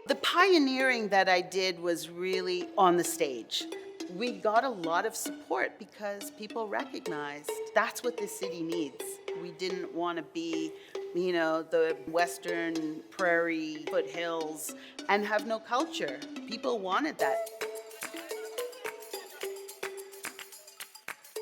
The pioneering that I did was really on the stage. We got a lot of support because people recognized that's what this city needs. We didn't want to be, the Western prairie foothills and have no culture. People wanted that.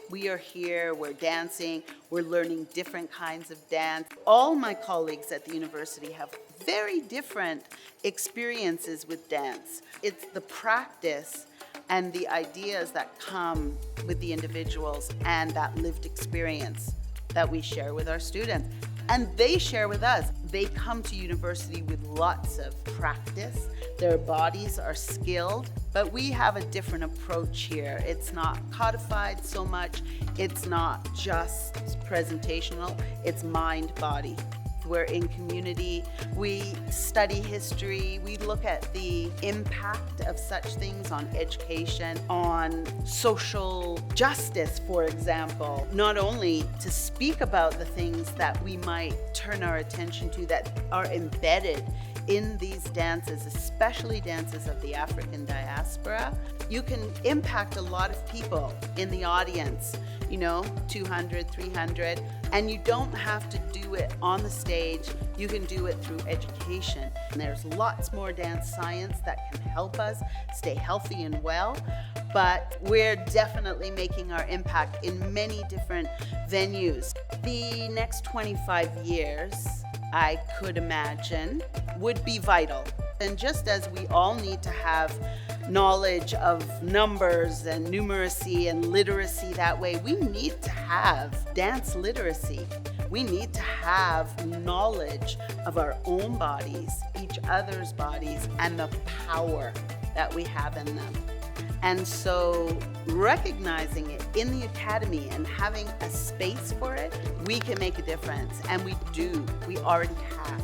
We are here, we're dancing, we're learning different kinds of dance. All my colleagues at the university have very different experiences with dance. It's the practice and the ideas that come with the individuals and that lived experience that we share with our students. And they share with us. They come to university with lots of practice. Their bodies are skilled, but we have a different approach here. It's not codified so much. It's not just presentational. It's mind, body. We're in community, we study history, we look at the impact of such things on education, on social justice, for example. Not only to speak about the things that we might turn our attention to that are embedded in these dances, especially dances of the African diaspora. You can impact a lot of people in the audience, 200, 300, and you don't have to do it on the stage. You can do it through education. And there's lots more dance science that can help us stay healthy and well, but we're definitely making our impact in many different venues. The next 25 years, I could imagine, would be vital. And just as we all need to have knowledge of numbers and numeracy and literacy that way, we need to have dance literacy. We need to have knowledge of our own bodies, each other's bodies, and the power that we have in them. And so recognizing it in the academy and having a space for it, we can make a difference. And we do. We already have.